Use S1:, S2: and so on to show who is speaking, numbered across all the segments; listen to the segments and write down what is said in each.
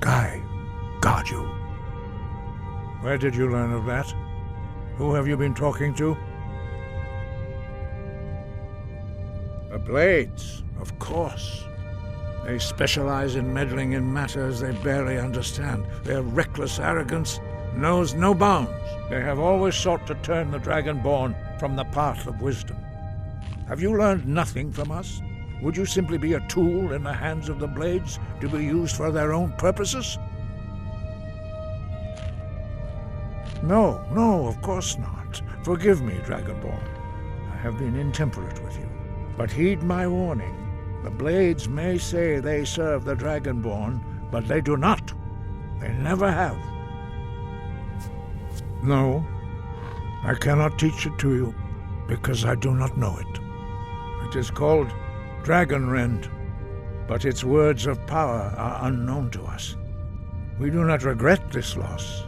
S1: sky guard you. Where did you learn of that? Who have you been talking to? The Blades, of course. They specialize in meddling in matters they barely understand. Their reckless arrogance knows no bounds. They have always sought to turn the Dragonborn from the path of wisdom. Have you learned nothing from us? Would you simply be a tool in the hands of the Blades to be used for their own purposes? No, of course not. Forgive me, Dragonborn. I have been intemperate with you. But heed my warning. The Blades may say they serve the Dragonborn, but they do not. They never have. No, I cannot teach it to you, because I do not know it. It is called Dragonrend, but its words of power are unknown to us. We do not regret this loss.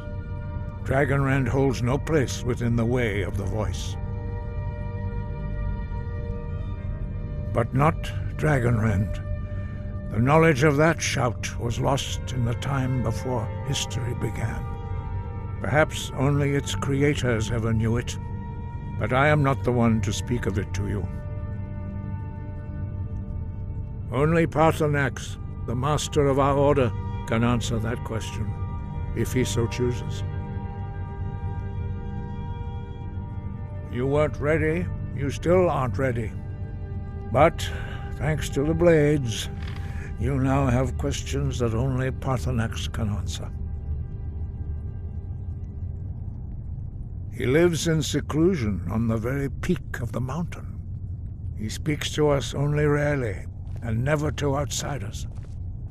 S1: Dragonrend holds no place within the way of the voice. But not Dragonrend. The knowledge of that shout was lost in the time before history began. Perhaps only its creators ever knew it, but I am not the one to speak of it to you. Only Paarthurnax, the master of our order, can answer that question, if he so chooses. You weren't ready. You still aren't ready. But, thanks to the Blades, you now have questions that only Paarthurnax can answer. He lives in seclusion on the very peak of the mountain. He speaks to us only rarely, and never to outsiders.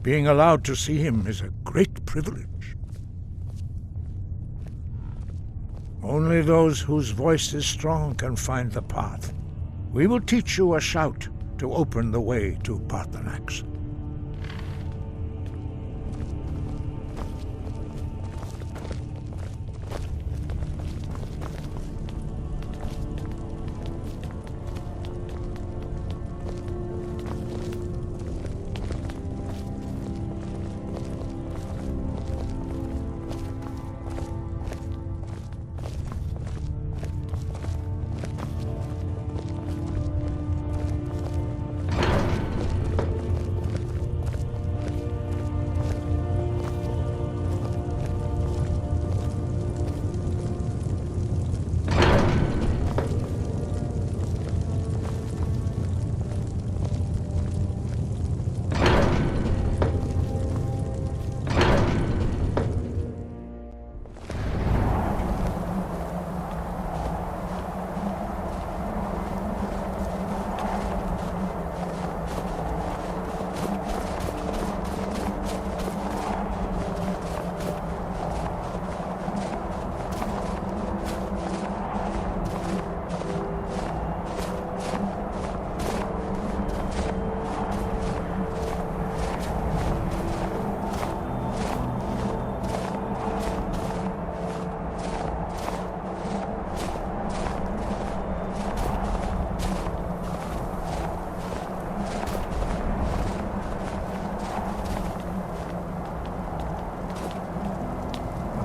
S1: Being allowed to see him is a great privilege. Only those whose voice is strong can find the path. We will teach you a shout to open the way to Paarthurnax.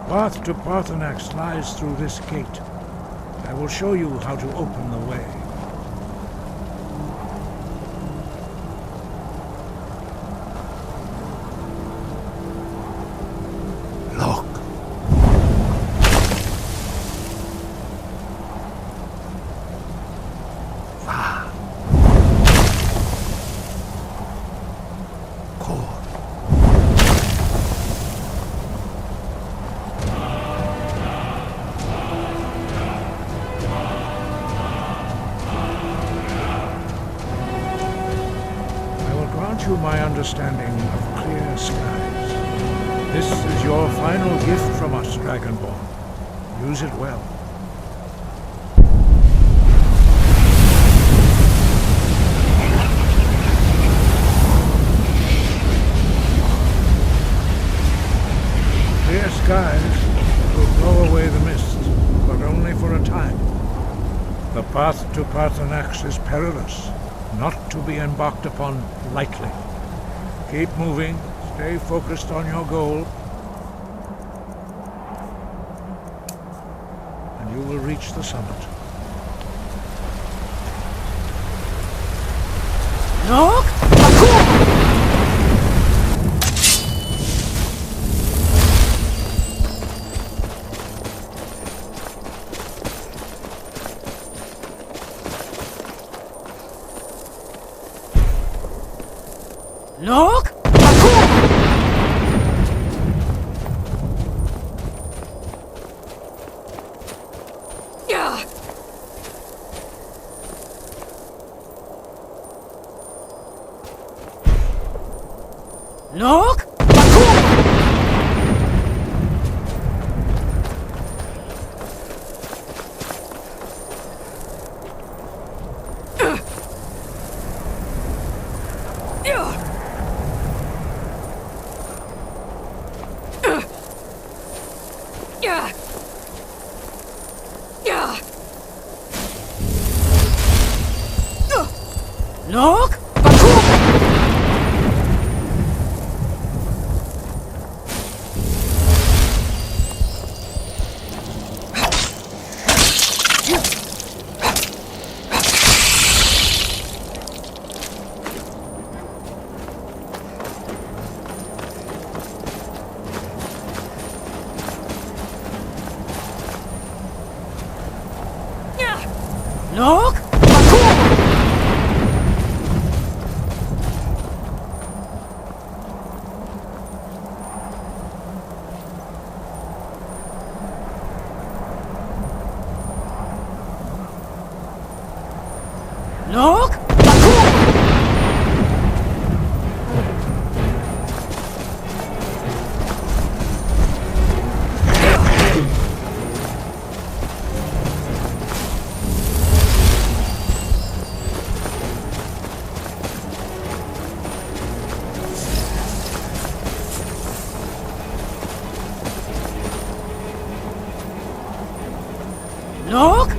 S1: The path to Paarthurnax lies through this gate. I will show you how to open the way. Look. Ah. Cool. To my understanding of clear skies. This is your final gift from us, Dragonborn. Use it well. Clear skies will blow away the mist, but only for a time. The path to Paarthurnax is perilous, not to be embarked upon lightly. Keep moving, Stay focused on your goal, and you will reach the summit.
S2: Look! Look! Yeah. Look! Yeah. Yeah. Look! Look! Look! Look!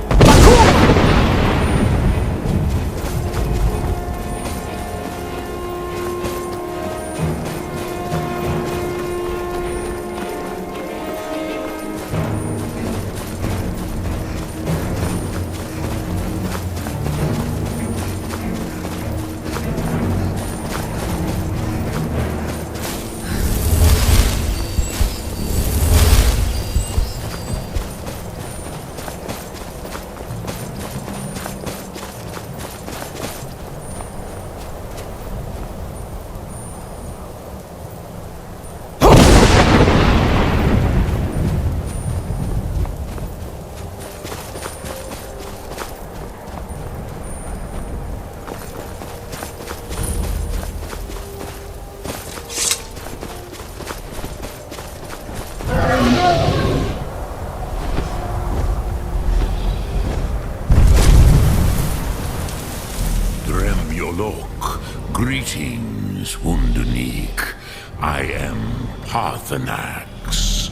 S3: Greetings, Wunderneek. I am Paarthurnax.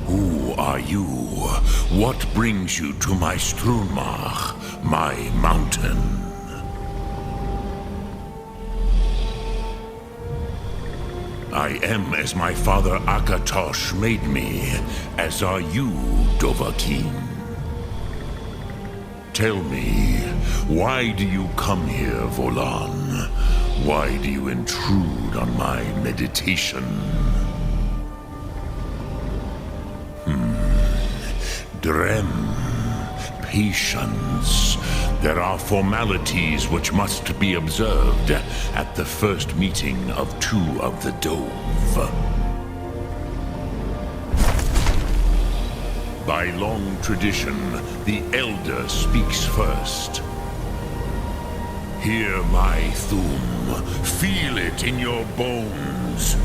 S3: Who are you? What brings you to my Strunmach, my mountain? I am as my father Akatosh made me, as are you, Dovahkiin. Tell me, why do you come here, Volan? Why do you intrude on my meditation? Drem, patience. There are formalities which must be observed at the first meeting of two of the Dove. By long tradition, the Elder speaks first. Hear my Thum. Feel it in your bones.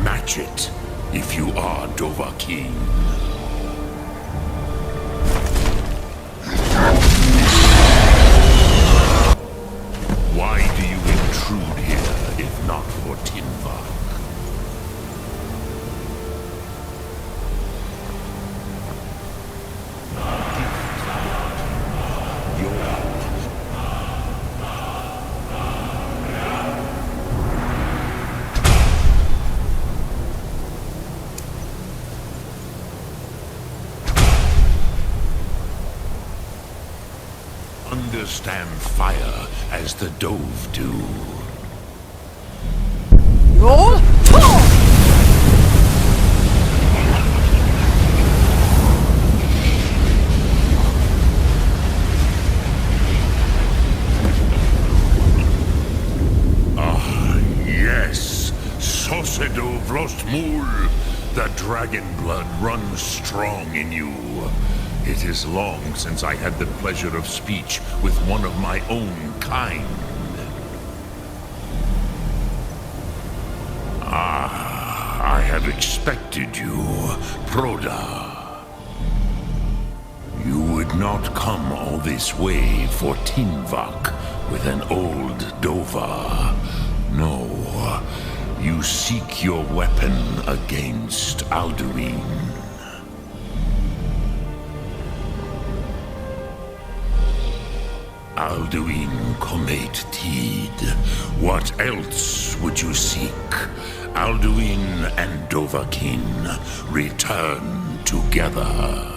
S3: Match it if you are Dovahkiin. Why do you intrude here if not for Tinvak? understand fire as the Dove do.
S2: Roll! Talk!
S3: Yes, Sosedo Vlostmul. The dragon blood runs strong in you. It is long since I had the pleasure of speech with one of my own kind. I have expected you, Proda. You would not come all this way for Tinvak with an old Dova. No, you seek your weapon against Alduin. Alduin Comate Teed. What else would you seek? Alduin and Dovahkiin return together.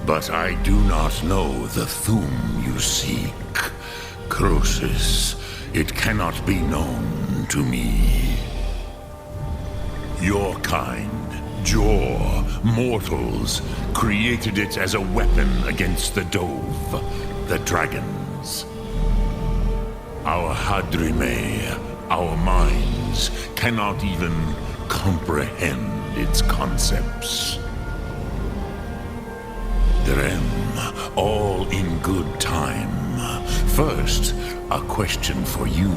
S3: But I do not know the Thum you seek. Croesus, it cannot be known to me. Your kind, Jor, mortals, created it as a weapon against the Dove, the dragons. Our Hadrime, our minds, cannot even comprehend its concepts. Drem, all in good time. First, a question for you.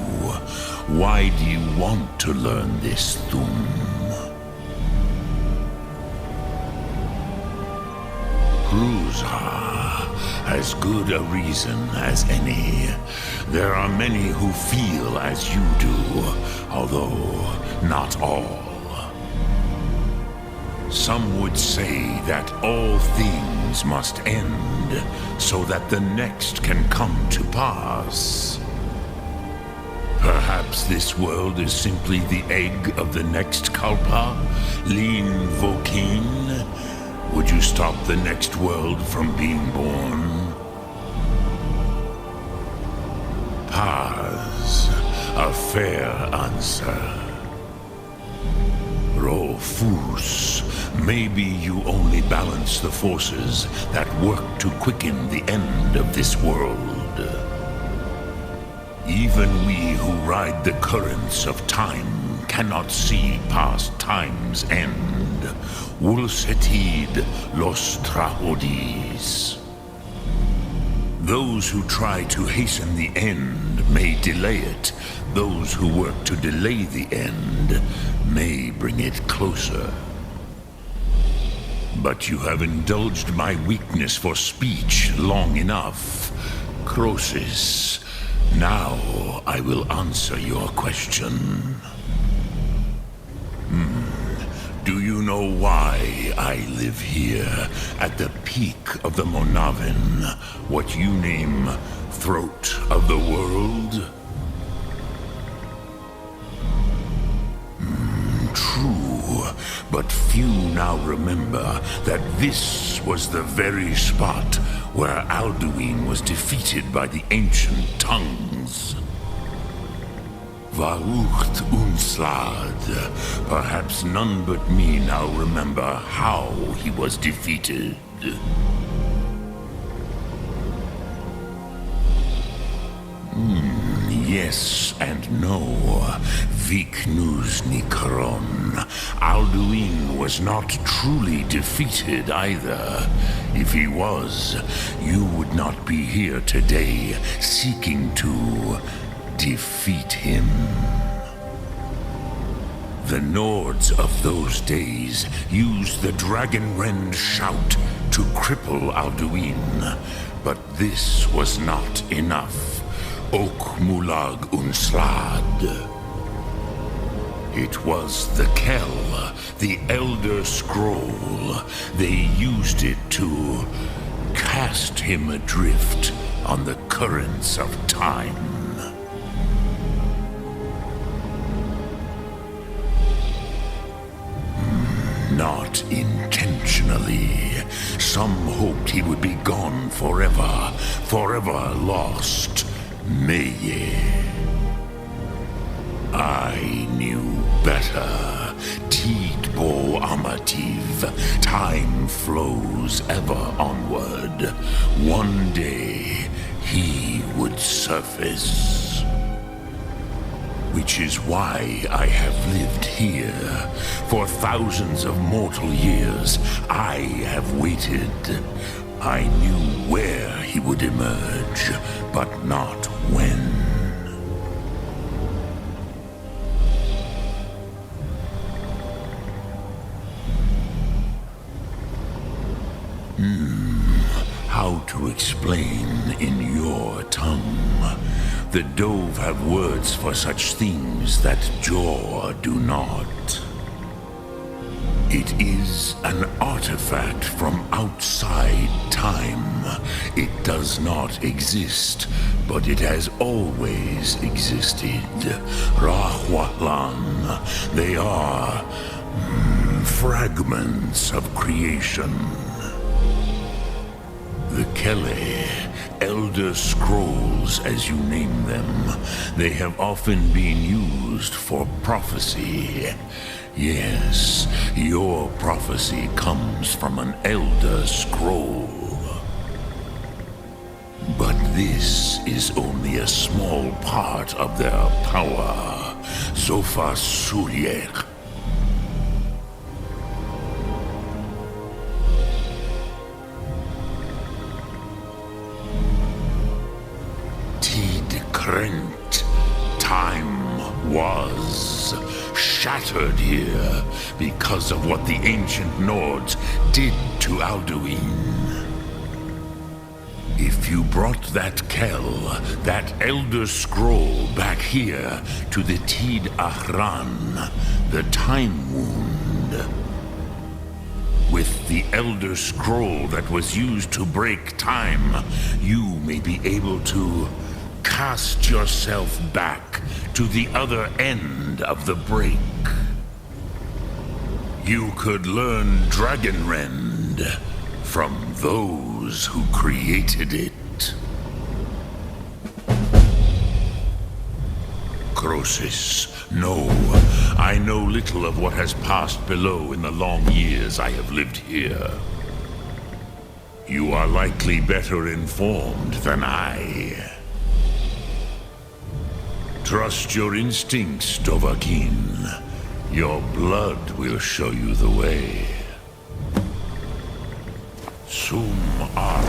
S3: Why do you want to learn this Thum? Cruza, as good a reason as any. There are many who feel as you do, although not all. Some would say that all things must end, so that the next can come to pass. Perhaps this world is simply the egg of the next Kalpa, Lin Vokin. Would you stop the next world from being born? Paz, a fair answer. Rofus, maybe you only balance the forces that work to quicken the end of this world. Even we who ride the currents of time cannot see past time's end. Wulsetid los Trahodis. Those who try to hasten the end may delay it. Those who work to delay the end may bring it closer. But you have indulged my weakness for speech long enough. Croesus, now I will answer your question. Do you know why I live here, at the peak of the Monavin, what you name Throat of the World? True, but few now remember that this was the very spot where Alduin was defeated by the ancient tongues. Varucht Unslad. Perhaps none but me now remember how he was defeated. Yes and no. Viknus Nikaron. Alduin was not truly defeated either. If he was, you would not be here today seeking to defeat him. The Nords of those days used the Dragonrend shout to cripple Alduin, but this was not enough. Ok Mulag Unslad. It was the Kell, the Elder Scroll. They used it to cast him adrift on the currents of time. not intentionally. Some hoped he would be gone forever, forever lost. Meye. I knew better. Tidbo Amativ. Time flows ever onward. One day, he would surface. Which is why I have lived here. For thousands of mortal years, I have waited. I knew where he would emerge, but not when. How to explain in your tongue? The Dove have words for such things that Jor do not. It is an artifact from outside time. It does not exist, but it has always existed. Rahwalan. They are fragments of creation. The Kele, Elder Scrolls as you name them, they have often been used for prophecy. Yes, your prophecy comes from an Elder Scroll. But this is only a small part of their power. Sofa Suryek. Krent. Time was shattered here because of what the ancient Nords did to Alduin. If you brought that Kel, that Elder Scroll back here to the Tid Ahran, the Time Wound, with the Elder Scroll that was used to break time, you may be able to cast yourself back to the other end of the break. You could learn Dragonrend from those who created it. Crosis, no. I know little of what has passed below in the long years I have lived here. You are likely better informed than I. Trust your instincts, Dovahkiin. Your blood will show you the way. Sum Ar.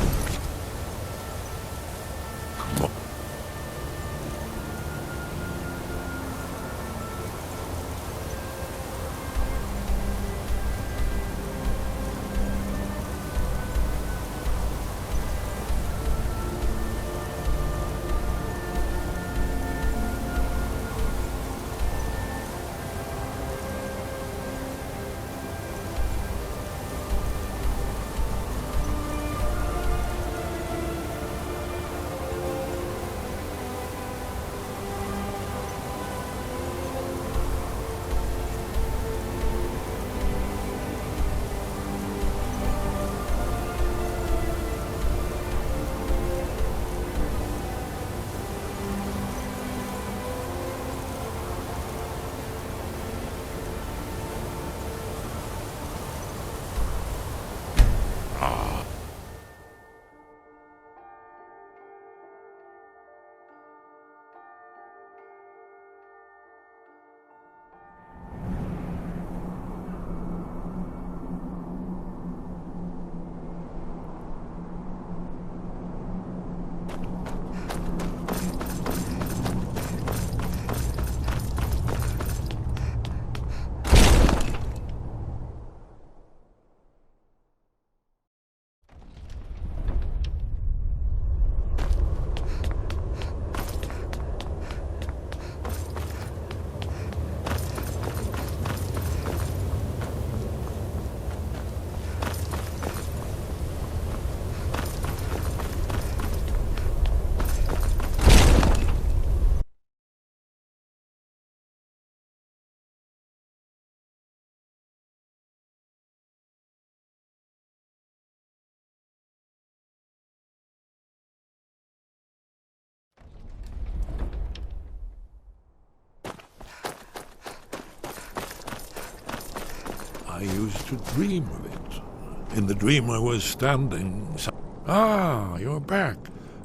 S4: I used to dream of it. In the dream I was standing... Ah, you're back.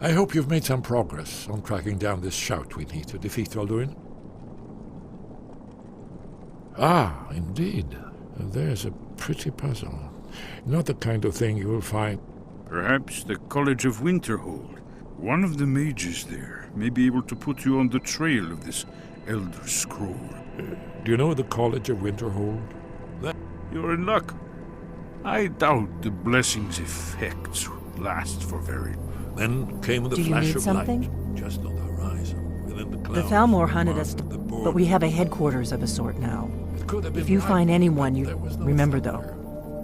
S4: I hope you've made some progress on tracking down this shout we need to defeat Alduin. Ah, indeed. There's a pretty puzzle. Not the kind of thing you will find...
S5: Perhaps the College of Winterhold. One of the mages there may be able to put you on the trail of this Elder Scroll.
S4: Do you know the College of Winterhold?
S5: You're in luck. I doubt the blessing's effects last for very long.
S4: Then came the
S2: Do you
S4: flash
S2: need
S4: of
S2: something?
S4: light, just on the horizon, within the
S2: The
S4: clouds.
S2: Thalmor hunted us, but we have a headquarters of a sort now. If you find anyone, you remember though,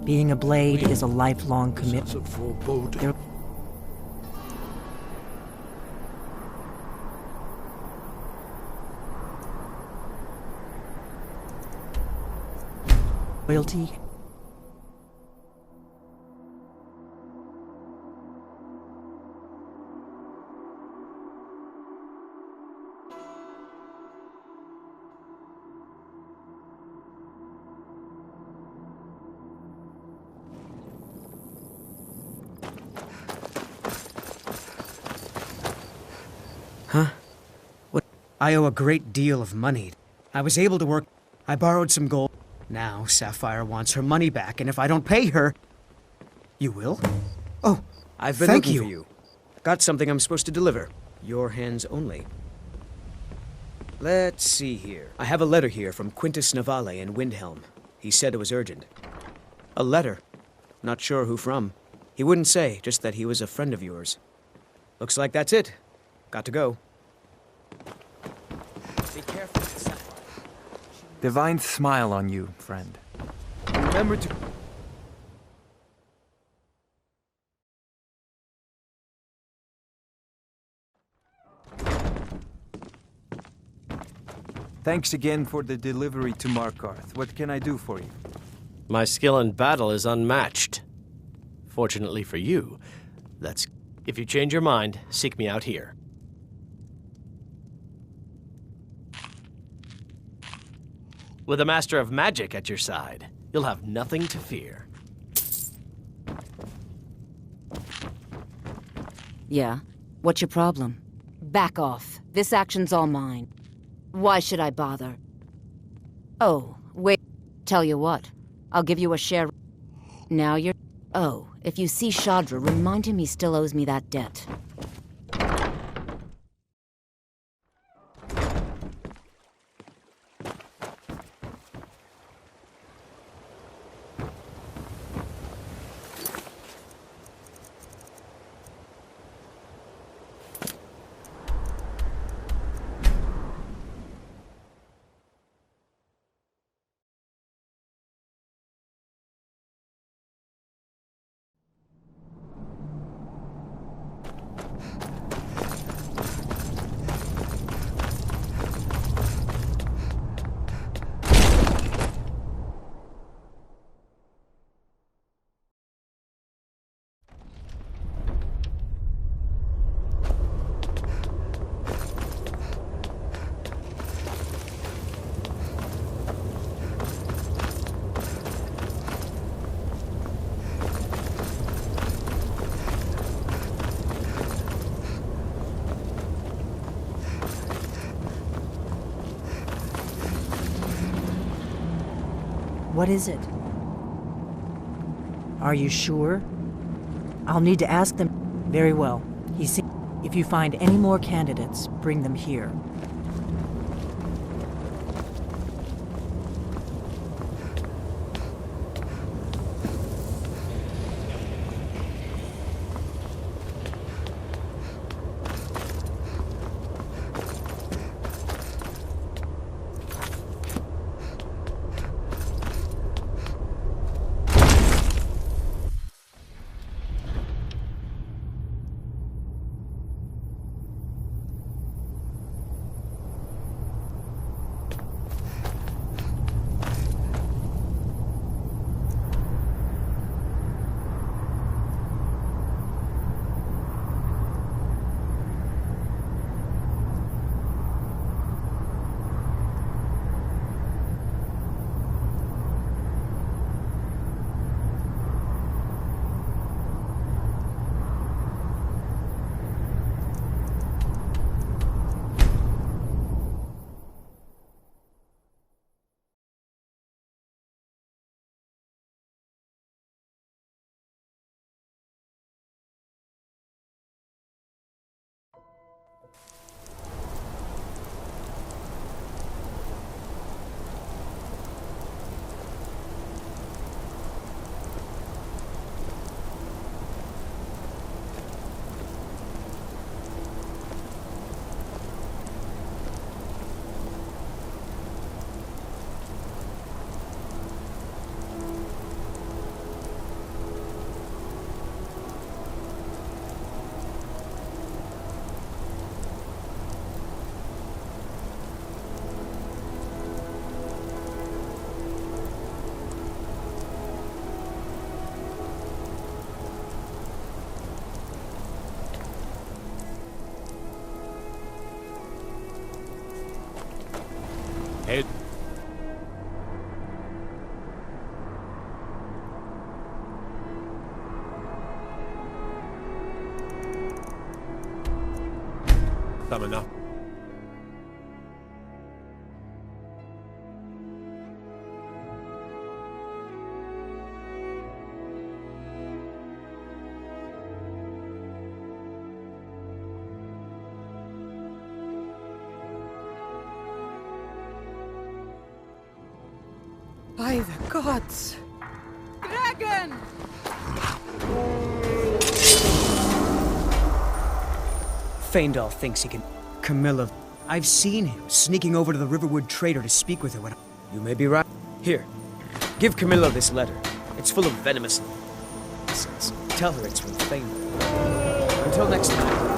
S2: being a blade is a lifelong commitment. There- Loyalty.
S6: Huh? What? I owe a great deal of money. I was able to work. I borrowed some gold. Now Sapphire wants her money back, and if I don't pay her... You will? Oh,
S7: I've been
S6: thank
S7: looking
S6: you.
S7: for you.
S6: Got something I'm supposed to deliver. Your hands only. Let's see here. I have a letter here from Quintus Navale in Windhelm. He said it was urgent. A letter. Not sure who from. He wouldn't say, just that he was a friend of yours. Looks like that's it. Got to go. Be careful with Sapphire.
S7: Divine smile on you, friend.
S6: Remember to...
S7: Thanks again for the delivery to Markarth. What can I do for you?
S8: My skill in battle is unmatched. Fortunately for you, that's... If you change your mind, seek me out here. With a master of magic at your side, you'll have nothing to fear.
S9: Yeah? What's your problem? Back off. This action's all mine. Why should I bother? Oh, wait. Tell you what. I'll give you a share. Now you're... Oh, if you see Shadra, remind him he still owes me that debt.
S2: What is it? Are you sure? I'll need to ask them. Very well. If you find any more candidates, bring them here.
S10: Coming up.
S11: By the gods! Dragon!
S6: Faendal thinks he can... Camilla... I've seen him sneaking over to the Riverwood trader to speak with her when... You may be right. Here. Give Camilla this letter. It's full of venomous nonsense. Tell her it's from Faendal. Until next time.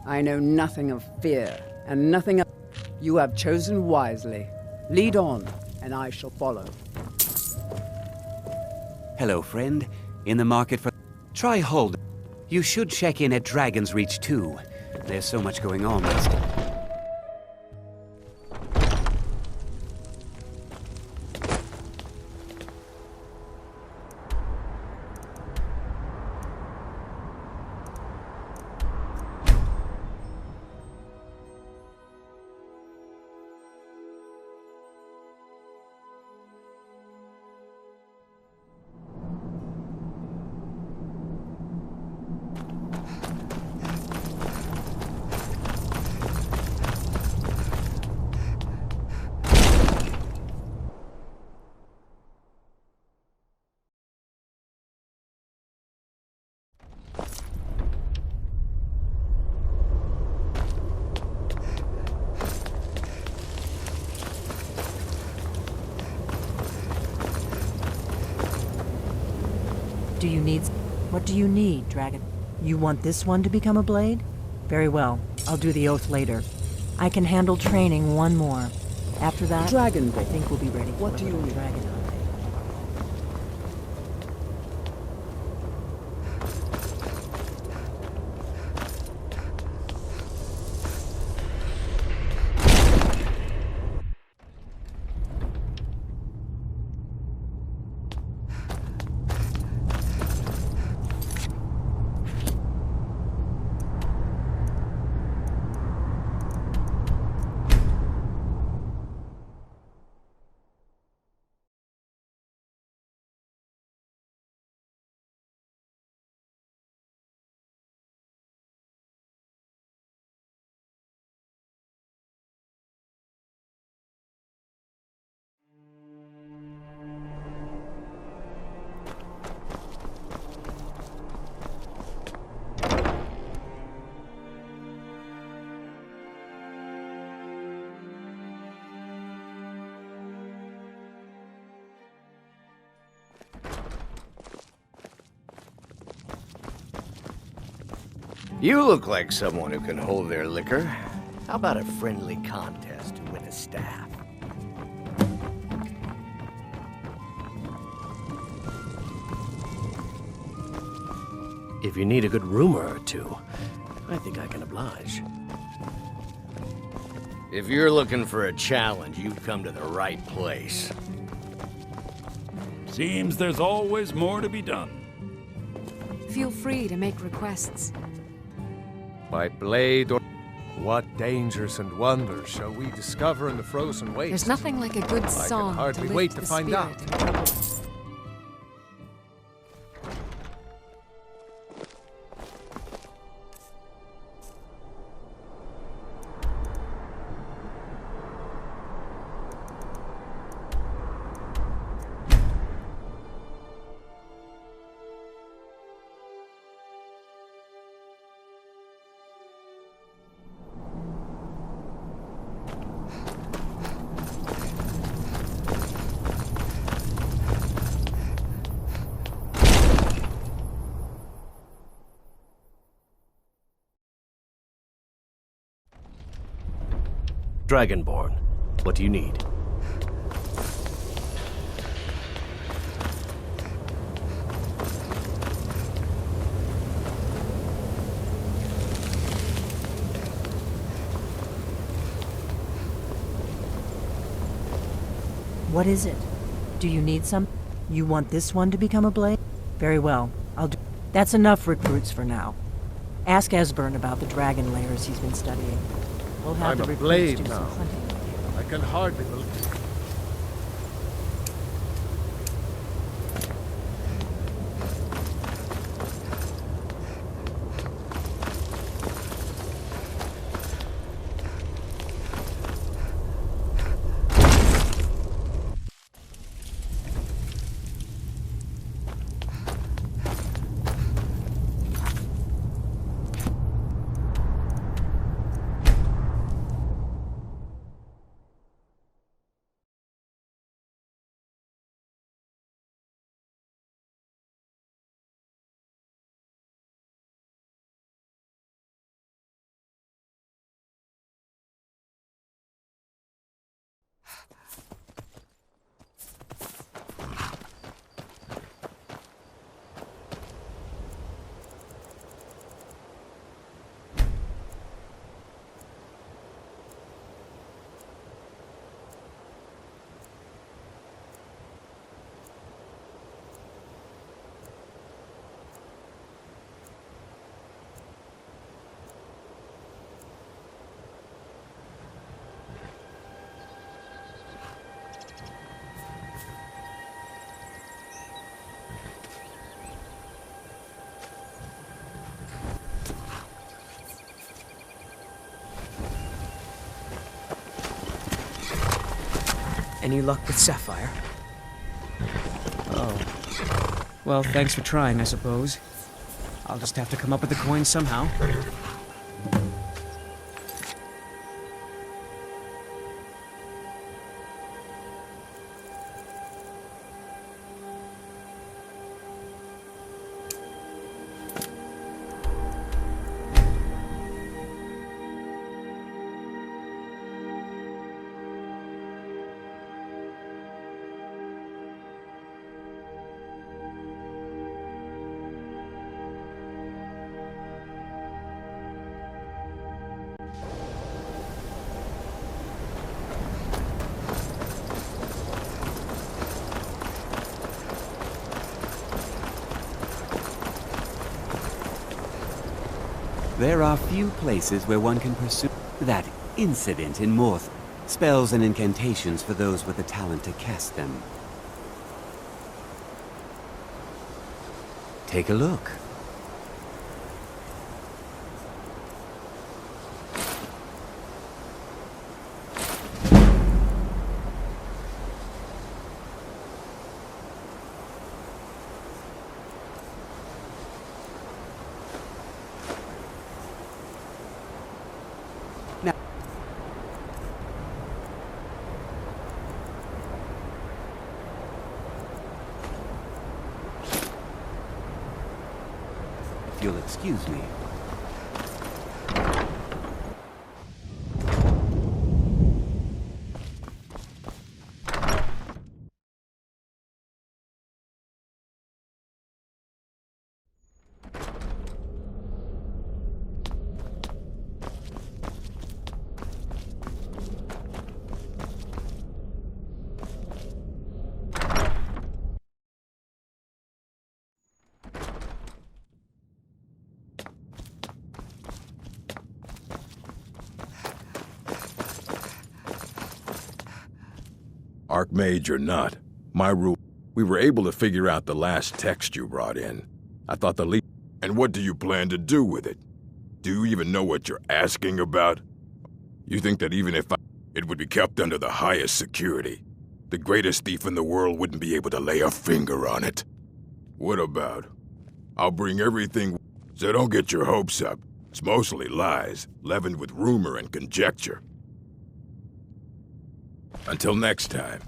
S11: I know nothing of fear, and nothing of... You have chosen wisely. Lead on, and I shall follow.
S10: Hello, friend. In the market for... Try hold. You should check in at Dragon's Reach, too. There's so much going on these days.
S2: Do you need... What do you need, Dragon? You want this one to become a blade? Very well. I'll do the oath later. I can handle training one more. After that,
S11: Dragon,
S2: I think we'll be ready for
S11: what do you need?
S2: dragon hunting.
S8: You look like someone who can hold their liquor. How about a friendly contest to win a staff? If you need a good rumor or two, I think I can oblige. If you're looking for a challenge, you've come to the right place.
S12: Seems there's always more to be done.
S13: Feel free to make requests.
S8: By blade or... What dangers and wonders shall we discover in the frozen waste?
S13: There's nothing like a good song
S8: I can hardly
S13: to
S8: wait
S13: lift
S8: to
S13: the
S8: find
S13: spirit.
S8: out. Dragonborn, what do you need?
S2: What is it? Do you need some? You want this one to become a blade? Very well. I'll do... That's enough recruits for now. Ask Esbern about the dragon layers he's been studying. We'll have the
S8: I'm a
S2: recruits
S8: blade
S2: do some
S8: now.
S2: hunting with you.
S8: I can hardly believe...
S6: Any luck with Sapphire? Oh. Well, thanks for trying, I suppose. I'll just have to come up with the coin somehow.
S10: There are few places where one can pursue that incident in Morth. Spells and incantations for those with the talent to cast them. Take a look. If you'll excuse me.
S14: Archmage or not, my rule, we were able to figure out the last text you brought in. I thought the lead...
S15: And what do you plan to do with it? Do you even know what you're asking about? You think that even if it would be kept under the highest security, the greatest thief in the world wouldn't be able to lay a finger on it? What about? I'll bring everything, so don't get your hopes up. It's mostly lies, leavened with rumor and conjecture. Until next time.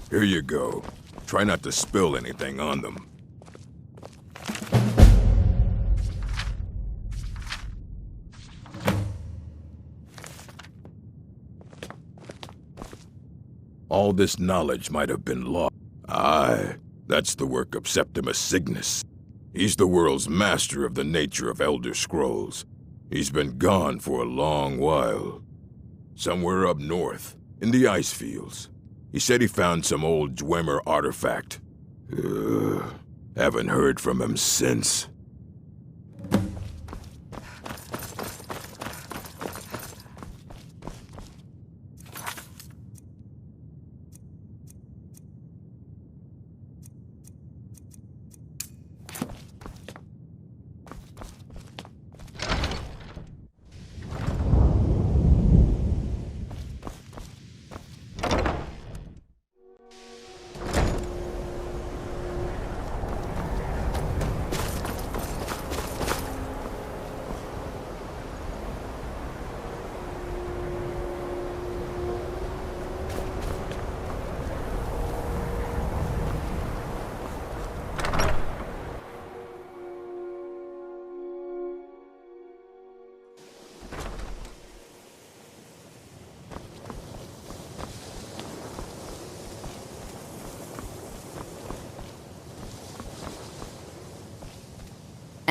S15: Here you go. Try not to spill anything on them. All this knowledge might have been lost. Aye, that's the work of Septimus Cygnus. He's the world's master of the nature of Elder Scrolls. He's been gone for a long while. Somewhere up north, in the ice fields. He said he found some old Dwemer artifact. Haven't heard from him since.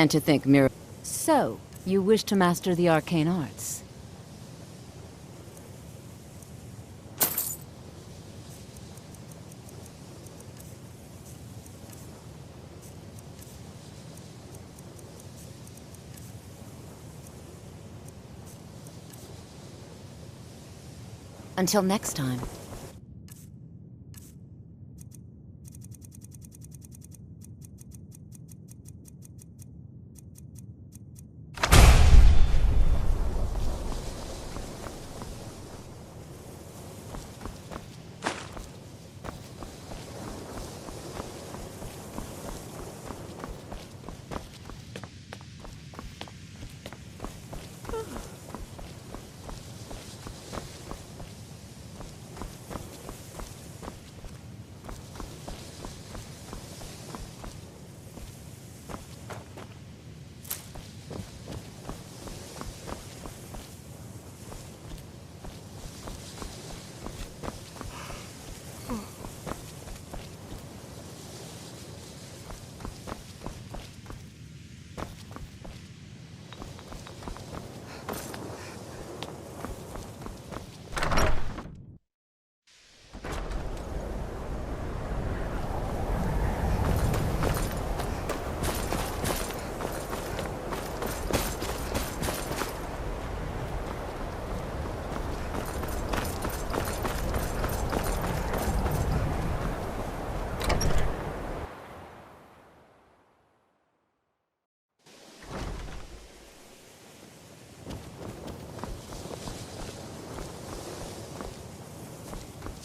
S9: And to think mirror. So, you wish to master the arcane arts? Until next time.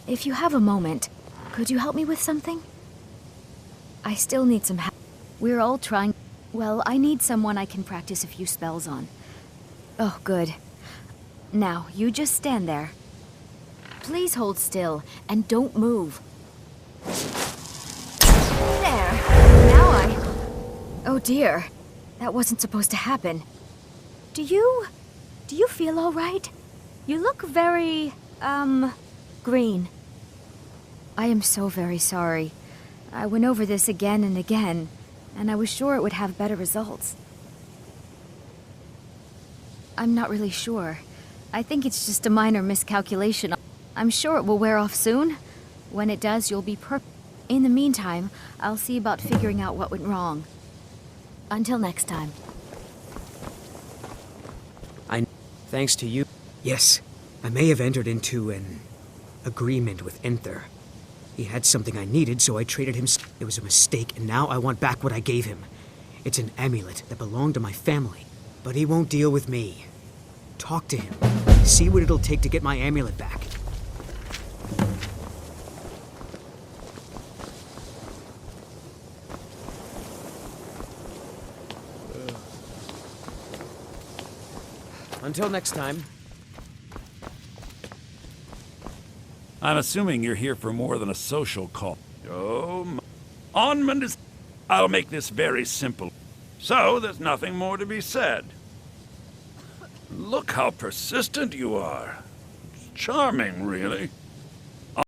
S16: If you have a moment, could you help me with something? I still need some help. We're all trying... Well, I need someone I can practice a few spells on. Oh, good. Now, you just stand there. Please hold still, and don't move. There! Now Oh dear. That wasn't supposed to happen. Do you feel all right? You look very, green. I am so very sorry. I went over this again and again, and I was sure it would have better results. I'm not really sure. I think it's just a minor miscalculation. I'm sure it will wear off soon. When it does, you'll be perfect. In the meantime, I'll see about figuring out what went wrong. Until next time.
S6: Thanks to you. Yes, I may have entered into an agreement with Enther. He had something I needed, so I traded him. It was a mistake, and now I want back what I gave him. It's an amulet that belonged to my family, but he won't deal with me. Talk to him. See what it'll take to get my amulet back. Until next time.
S12: I'm assuming you're here for more than a social call. Oh, Onmund is... I'll make this very simple. So, there's nothing more to be said. Look how persistent you are. It's charming, really.